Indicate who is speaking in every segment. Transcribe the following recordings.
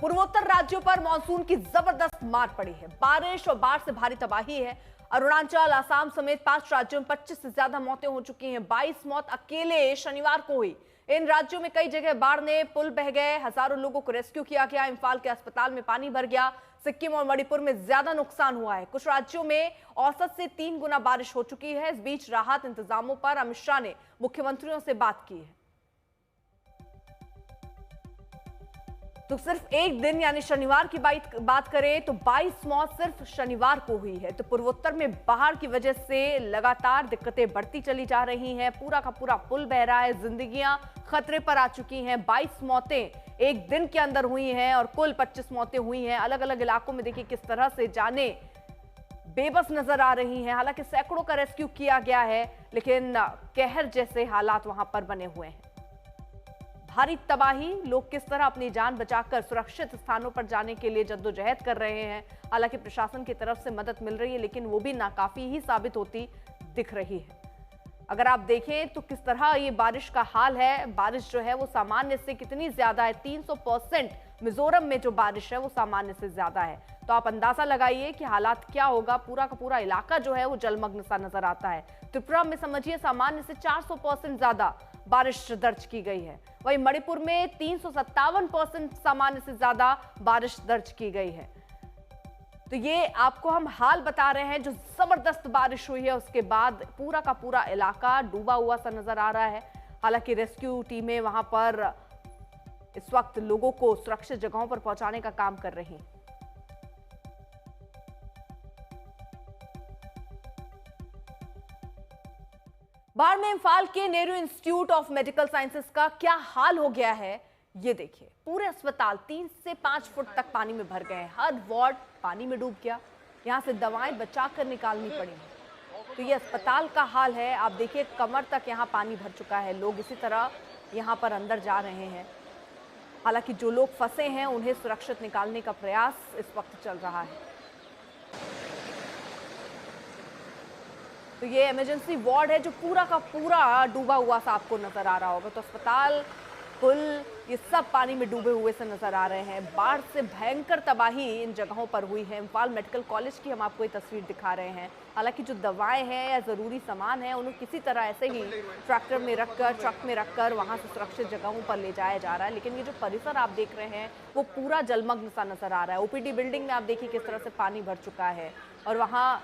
Speaker 1: पूर्वोत्तर राज्यों पर मानसून की जबरदस्त मार पड़ी है। बारिश और बाढ़ से भारी तबाही है। अरुणाचल, असम समेत 5 राज्यों में 25 से ज्यादा मौतें हो चुकी हैं। 22 मौत अकेले शनिवार को हुई। इन राज्यों में कई जगह बाढ़ ने पुल बह गए, हजारों लोगों को रेस्क्यू किया गया। इम्फाल के अस्पताल में पानी भर गया। सिक्किम और मणिपुर में ज्यादा नुकसान हुआ है। कुछ राज्यों में औसत से 3 गुना बारिश हो चुकी है। इस बीच राहत इंतजामों पर अमित शाह ने मुख्यमंत्रियों से बात की है। तो सिर्फ एक दिन यानी शनिवार की बात करें तो 22 मौत सिर्फ शनिवार को हुई है। तो पूर्वोत्तर में बाढ़ की वजह से लगातार दिक्कतें बढ़ती चली जा रही हैं। पूरा का पूरा पुल बह रहा है, जिंदगियां खतरे पर आ चुकी हैं। 22 मौतें एक दिन के अंदर हुई हैं और कुल 25 मौतें हुई हैं। अलग अलग इलाकों में देखिए किस तरह से जाने बेबस नजर आ रही हैं। हालांकि सैकड़ों का रेस्क्यू किया गया है, लेकिन कहर जैसे हालात वहां पर बने हुए हैं। भारी तबाही, लोग किस तरह अपनी जान बचाकर सुरक्षित स्थानों पर जाने के लिए जद्दोजहद कर रहे हैं। हालांकि प्रशासन की तरफ से मदद मिल रही है, लेकिन वो भी नाकाफी ही साबित होती दिख रही है। अगर आप देखें तो किस तरह ये बारिश का हाल है। बारिश जो है वो सामान्य से कितनी ज्यादा है, 300% मिजोरम में जो बारिश है वो सामान्य से ज्यादा है। तो आप अंदाजा लगाइए कि हालात क्या होगा। पूरा का पूरा इलाका जो है वो जलमग्न सा नजर आता है। त्रिपुरा में समझिए सामान्य से 400% ज्यादा बारिश दर्ज की गई है। वहीं मणिपुर में 357% सामान्य से ज्यादा बारिश दर्ज की गई है। तो ये आपको हम हाल बता रहे हैं। जो जबरदस्त बारिश हुई है उसके बाद पूरा का पूरा इलाका डूबा हुआ सा नजर आ रहा है। हालांकि रेस्क्यू टीमें वहां पर इस वक्त लोगों को सुरक्षित जगहों पर पहुंचाने का काम कर रही हैं। बाढ़ में इम्फाल के Nehru institute of medical sciences का क्या हाल हो गया है, ये देखिए। पूरे अस्पताल 3 से 5 फुट तक पानी में भर गए हैं। हर वार्ड पानी में डूब गया। यहां से दवाएं बचाकर निकालनी पड़ी। तो ये अस्पताल का हाल है। आप देखिए कमर तक यहां पानी भर चुका है। लोग इसी तरह यहां पर अंदर जा रहे हैं। हालांकि जो लोग फंसे हैं उन्हें सुरक्षित निकालने का प्रयास इस वक्त चल रहा है। तो ये इमरजेंसी वार्ड है जो पूरा का पूरा डूबा हुआ सा आपको नजर आ रहा होगा। तो अस्पताल, पुल, ये सब पानी में डूबे हुए से नजर आ रहे हैं। बाढ़ से भयंकर तबाही इन जगहों पर हुई है। इम्फाल मेडिकल कॉलेज की हम आपको ये तस्वीर दिखा रहे हैं। हालांकि जो दवाएं हैं या जरूरी सामान है उन्हें किसी तरह ऐसे ही ट्रैक्टर में रखकर, ट्रक में रखकर वहां से सुरक्षित जगहों पर ले जाया जा रहा है। लेकिन ये जो परिसर आप देख रहे हैं वो पूरा जलमग्न सा नजर आ रहा है। ओपीडी बिल्डिंग में आप देखिए किस तरह से पानी भर चुका है और वहां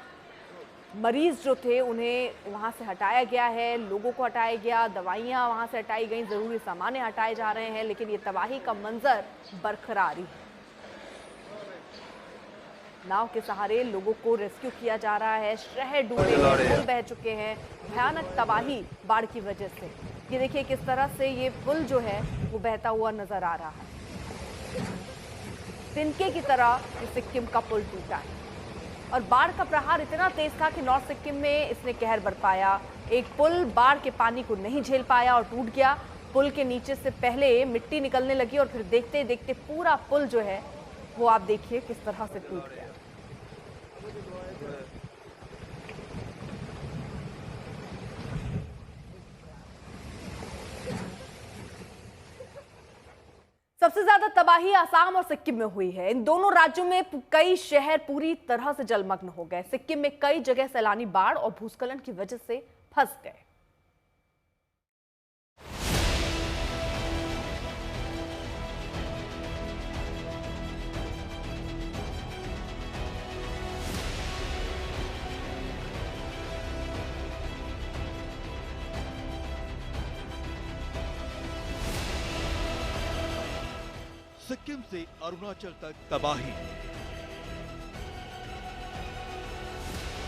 Speaker 1: मरीज जो थे उन्हें वहां से हटाया गया है। लोगों को हटाया गया, दवाइयां वहां से हटाई गई, जरूरी सामान हटाए जा रहे हैं। लेकिन ये तबाही का मंजर बरकरार है। नाव के सहारे लोगों को रेस्क्यू किया जा रहा है। शहर डूबे हैं, पुल बह चुके हैं। भयानक तबाही बाढ़ की वजह से। ये देखिए किस तरह से ये पुल जो है वो बहता हुआ नजर आ रहा है। तिनके की तरह ये सिक्किम का पुल टूटा है और बाढ़ का प्रहार इतना तेज था कि नॉर्थ सिक्किम में इसने कहर बरपाया। एक पुल बाढ़ के पानी को नहीं झेल पाया और टूट गया। पुल के नीचे से पहले मिट्टी निकलने लगी और फिर देखते देखते पूरा पुल जो है वो आप देखिए किस तरह से टूट गया। सबसे ज्यादा तबाही असम और सिक्किम में हुई है। इन दोनों राज्यों में कई शहर पूरी तरह से जलमग्न हो गए। सिक्किम में कई जगह सैलानी बाढ़ और भूस्खलन की वजह से फंस गए।
Speaker 2: सिक्किम से अरुणाचल तक तबाही,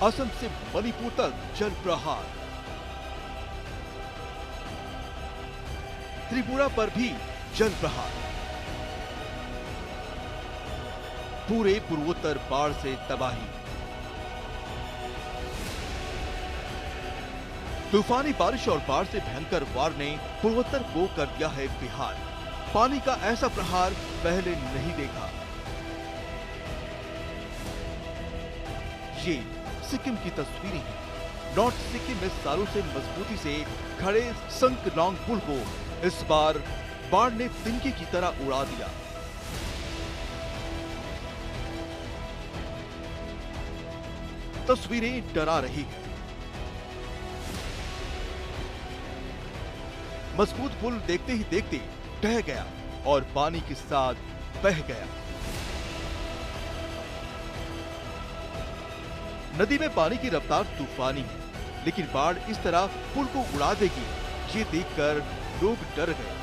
Speaker 2: असम से मणिपुर तक जल प्रहार, त्रिपुरा पर भी जल प्रहार। पूरे पूर्वोत्तर बाढ़ से तबाही। तूफानी बारिश और बाढ़ से भयंकर वार ने पूर्वोत्तर को कर दिया है बेहाल। पानी का ऐसा प्रहार पहले नहीं देखा। ये सिक्किम की तस्वीरें हैं। नॉर्थ सिक्किम में सालों से मजबूती से खड़े संकलांग पुल को इस बार बाढ़ ने तिनके की तरह उड़ा दिया। तस्वीरें डरा रही हैं। मजबूत पुल देखते ही देखते ढह गया और पानी के साथ बह गया। नदी में पानी की रफ्तार तूफानी है, लेकिन बाढ़ इस तरह पुल को उड़ा देगी, ये देखकर लोग डर गए।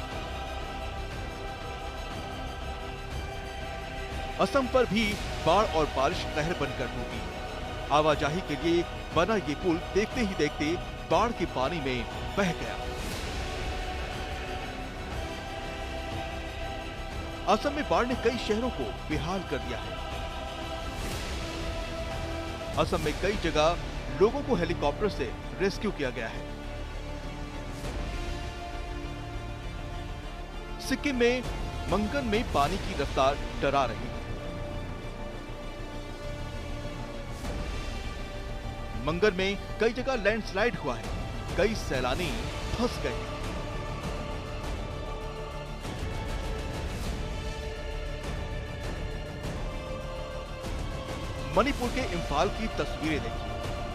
Speaker 2: असम पर भी बाढ़ और बारिश कहर बनकर टूटी। आवाजाही के लिए बना ये पुल देखते ही देखते बाढ़ के पानी में बह गया। असम में बाढ़ ने कई शहरों को बेहाल कर दिया है। असम में कई जगह लोगों को हेलीकॉप्टर से रेस्क्यू किया गया है। सिक्किम में मंगन में पानी की रफ्तार डरा रही है। मंगन में कई जगह लैंडस्लाइड हुआ है, कई सैलानी फंस गए। मणिपुर के इम्फाल की तस्वीरें देखिए,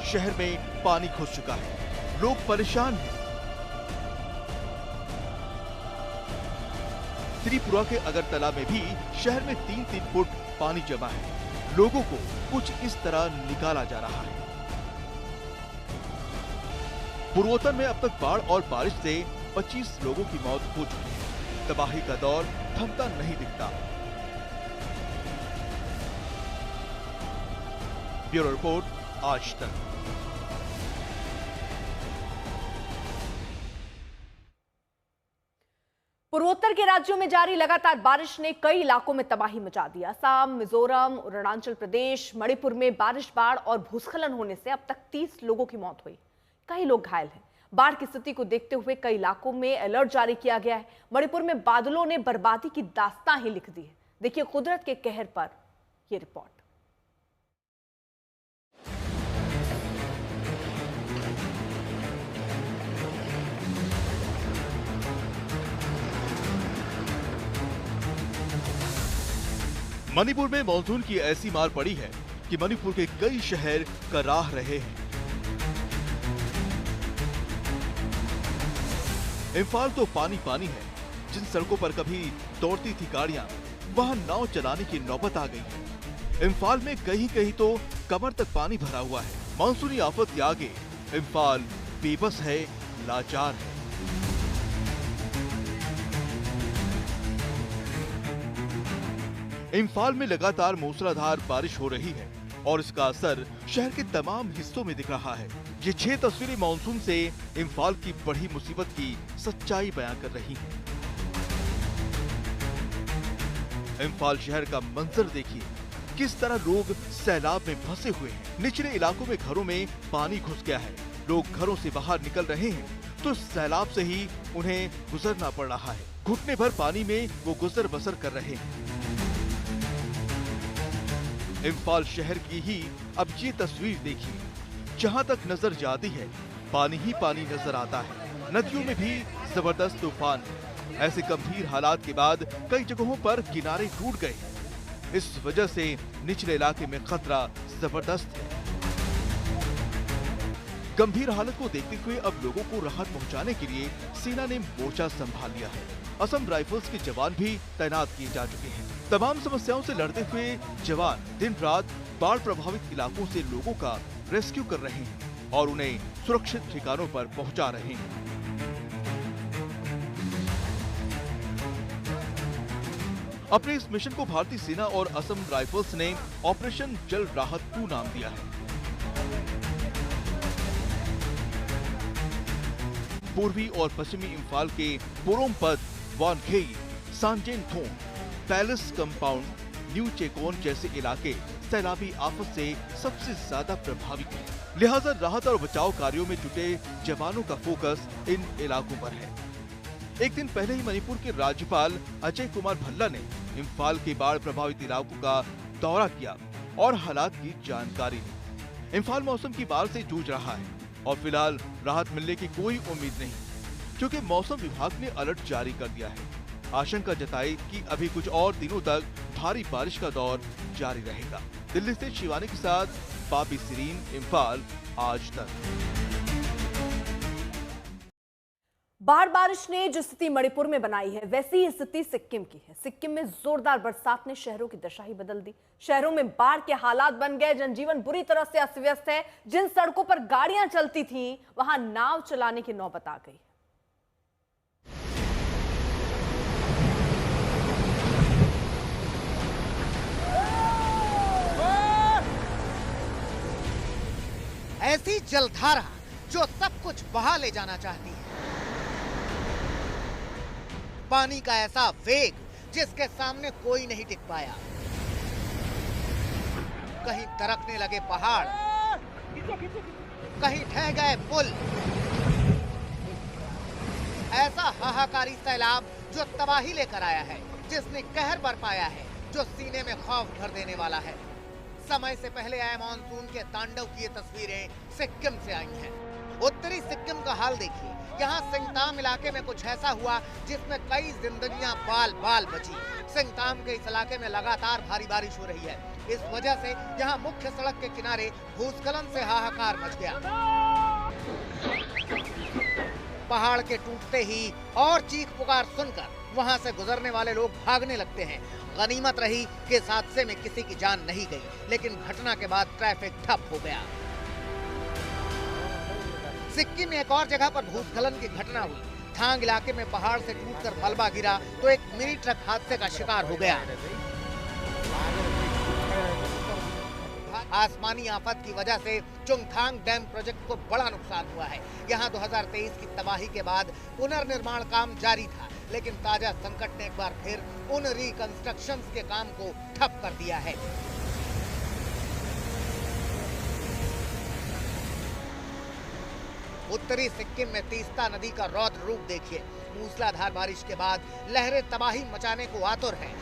Speaker 2: शहर में पानी घुस चुका है, लोग परेशान हैं। त्रिपुरा के अगरतला में भी शहर में 3-3 फुट पानी जमा है। लोगों को कुछ इस तरह निकाला जा रहा है। पूर्वोत्तर में अब तक बाढ़ और बारिश से 25 लोगों की मौत हो चुकी है। तबाही का दौर थमता नहीं दिखता। ब्यूरो रिपोर्ट, आज तक।
Speaker 1: पूर्वोत्तर के राज्यों में जारी लगातार बारिश ने कई इलाकों में तबाही मचा दी। असम, मिजोरम, अरुणाचल प्रदेश, मणिपुर में बारिश, बाढ़ और भूस्खलन होने से अब तक 30 लोगों की मौत हुई, कई लोग घायल हैं। बाढ़ की स्थिति को देखते हुए कई इलाकों में अलर्ट जारी किया गया है। मणिपुर में बादलों ने बर्बादी की दास्तां ही लिख दी है। देखिए कुदरत के कहर पर यह रिपोर्ट।
Speaker 2: मणिपुर में मानसून की ऐसी मार पड़ी है कि मणिपुर के कई शहर कराह रहे हैं। इम्फाल तो पानी पानी है। जिन सड़कों पर कभी दौड़ती थी गाड़ियां, वहां नाव चलाने की नौबत आ गई है। इम्फाल में कहीं कहीं तो कमर तक पानी भरा हुआ है। मानसूनी आफत के आगे इम्फाल बेबस है, लाचार है। इम्फाल में लगातार मूसलाधार बारिश हो रही है और इसका असर शहर के तमाम हिस्सों में दिख रहा है। ये 6 तस्वीरें मानसून से इम्फाल की बढ़ी मुसीबत की सच्चाई बयां कर रही हैं। इम्फाल शहर का मंजर देखिए, किस तरह लोग सैलाब में फंसे हुए हैं। निचले इलाकों में घरों में पानी घुस गया है। लोग घरों से बाहर निकल रहे हैं तो सैलाब से ही उन्हें गुजरना पड़ रहा है। घुटने भर पानी में वो गुजर बसर कर रहे हैं। इम्फाल शहर की ही अब ये तस्वीर देखिए, जहां तक नजर जाती है पानी ही पानी नजर आता है। नदियों में भी जबरदस्त तूफान है। ऐसे गंभीर हालात के बाद कई जगहों पर किनारे टूट गए। इस वजह से निचले इलाके में खतरा जबरदस्त है। गंभीर हालत को देखते हुए अब लोगों को राहत पहुंचाने के लिए सेना ने मोर्चा संभाल लिया है। असम राइफल्स के जवान भी तैनात किए जा चुके हैं। तमाम समस्याओं से लड़ते हुए जवान दिन रात बाढ़ प्रभावित इलाकों से लोगों का रेस्क्यू कर रहे हैं और उन्हें सुरक्षित ठिकानों पर पहुंचा रहे हैं। अपने इस मिशन को भारतीय सेना और असम राइफल्स ने ऑपरेशन जल राहत 2 नाम दिया है। पूर्वी और पश्चिमी इम्फाल के पोरोमपत, वानखेई, सांजेनथोंग, पैलेस कंपाउंड, न्यू चेकोन जैसे इलाके सैलाबी आफत से सबसे ज्यादा प्रभावित हैं। लिहाजा राहत और बचाव कार्यों में जुटे जवानों का फोकस इन इलाकों पर है। एक दिन पहले ही मणिपुर के राज्यपाल अजय कुमार भल्ला ने इम्फाल के बाढ़ प्रभावित इलाकों का दौरा किया और हालात की जानकारी ली। इम्फाल मौसम की बाढ़ से जूझ रहा है और फिलहाल राहत मिलने की कोई उम्मीद नहीं, क्योंकि मौसम विभाग ने अलर्ट जारी कर दिया है। आशंका जताई कि अभी कुछ और दिनों तक भारी बारिश का दौर जारी रहेगा। दिल्ली से शिवानी के साथ बाबी सीरीन, इम्फाल, आज तक।
Speaker 1: बाढ़ बारिश ने जो स्थिति मणिपुर में बनाई है, वैसी ही स्थिति सिक्किम की है। सिक्किम में जोरदार बरसात ने शहरों की दशा ही बदल दी। शहरों में बाढ़ के हालात बन गए, जनजीवन बुरी तरह से अस्त व्यस्त है। जिन सड़कों पर गाड़ियां चलती थीं, वहां नाव चलाने की नौबत आ गई।
Speaker 3: ऐसी जलधारा जो सब कुछ बहा ले जाना चाहती है, पानी का ऐसा वेग जिसके सामने कोई नहीं टिक पाया। कहीं दरकने लगे पहाड़, कहीं ढह गए पुल। ऐसा हाहाकारी सैलाब जो तबाही लेकर आया है, जिसने कहर बरपाया है, जो सीने में खौफ भर देने वाला है। समय से पहले आए मानसून के तांडव की ये तस्वीरें सिक्किम से आई हैं। उत्तरी सिक्किम का हाल देखिए। यहाँ सिंगताम इलाके में कुछ ऐसा हुआ जिसमें कई जिंदगियां बाल बाल बची। सिंगताम के इस इलाके में लगातार भारी बारिश हो रही है। इस वजह से यहाँ मुख्य सड़क के किनारे भूस्खलन से हाहाकार मच गया। पहाड़ के टूटते ही और चीख पुकार सुनकर वहां से गुजरने वाले लोग भागने लगते हैं। गनीमत रही कि इस हादसे में किसी की जान नहीं गई, लेकिन घटना के बाद ट्रैफिक ठप हो गया। सिक्किम में एक और जगह पर भूस्खलन की घटना हुई। थांग इलाके में पहाड़ से टूटकर मलबा गिरा तो एक मिनी ट्रक हादसे का शिकार हो गया। आसमानी आफत की वजह से चुंगथांग डैम प्रोजेक्ट को बड़ा नुकसान हुआ है। यहाँ 2023 की तबाही के बाद पुनर्निर्माण काम जारी था, लेकिन ताजा संकट ने एक बार फिर उन रिकंस्ट्रक्शंस के काम को ठप कर दिया है। उत्तरी सिक्किम में तीस्ता नदी का रौद्र रूप देखिए। मूसलाधार बारिश के बाद लहरें तबाही मचाने को आतुर हैं।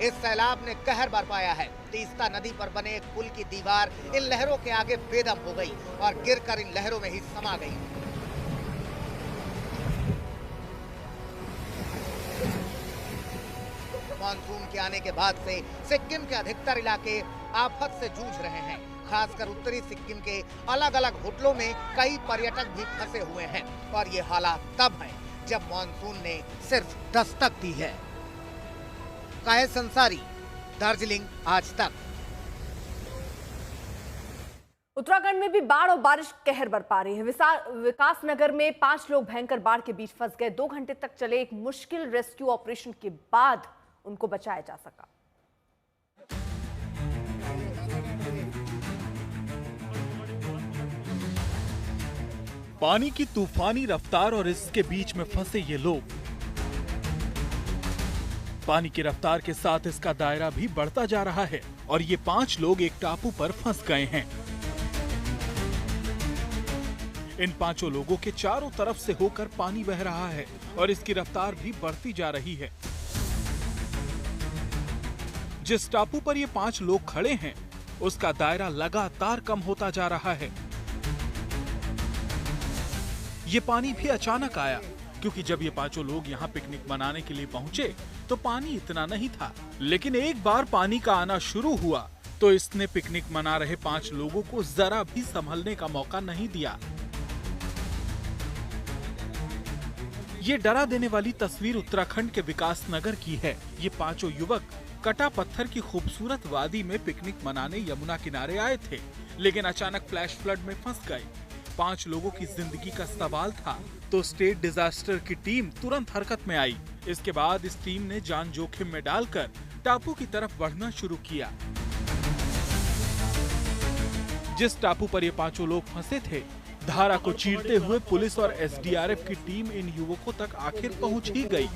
Speaker 3: इस सैलाब ने कहर बरपाया है। तीस्ता नदी पर बने एक पुल की दीवार इन लहरों के आगे बेदम हो गई और गिरकर इन लहरों में ही समा गई। मानसून के आने के बाद से सिक्किम के अधिकतर इलाके आफत से जूझ रहे हैं। खासकर उत्तरी सिक्किम के अलग अलग होटलों में कई पर्यटक भी फंसे हुए हैं और ये हालात तब हैं जब मानसून ने सिर्फ दस्तक दी है। कायस अंसारी, दार्जिलिंग, आज तक।
Speaker 1: उत्तराखंड में भी बाढ़ और बारिश कहर बरपा रही है। विकास नगर में 5 लोग भयंकर बाढ़ के बीच फंस गए। 2 घंटे तक चले एक मुश्किल रेस्क्यू ऑपरेशन के बाद उनको बचाया जा सका।
Speaker 4: पानी की तूफानी रफ्तार और इसके बीच में फंसे ये लोग। पानी की रफ्तार के साथ इसका दायरा भी बढ़ता जा रहा है और ये 5 लोग एक टापू पर फंस गए हैं। इन 5 लोगों के चारों तरफ से होकर पानी बह रहा है और इसकी रफ्तार भी बढ़ती जा रही है। जिस टापू पर ये 5 लोग खड़े हैं, उसका दायरा लगातार कम होता जा रहा है। ये पानी भी अचानक आया, क्योंकि जब ये 5 लोग यहाँ पिकनिक मनाने के लिए पहुंचे तो पानी इतना नहीं था। लेकिन एक बार पानी का आना शुरू हुआ तो इसने पिकनिक मना रहे 5 लोगों को जरा भी संभलने का मौका नहीं दिया। ये डरा देने वाली तस्वीर उत्तराखंड के विकास नगर की है। ये 5 युवक कटा पत्थर की खूबसूरत वादी में पिकनिक मनाने यमुना किनारे आए थे, लेकिन अचानक फ्लैश फ्लड में फंस गए। 5 लोगों की जिंदगी का सवाल था तो स्टेट डिजास्टर की टीम तुरंत हरकत में आई। इसके बाद इस टीम ने जान जोखिम में डालकर टापू की तरफ बढ़ना शुरू किया। जिस टापू पर ये 5 लोग फंसे थे, धारा को चीरते हुए पुलिस और एसडीआरएफ की टीम इन युवकों तक आखिर पहुंच ही गई।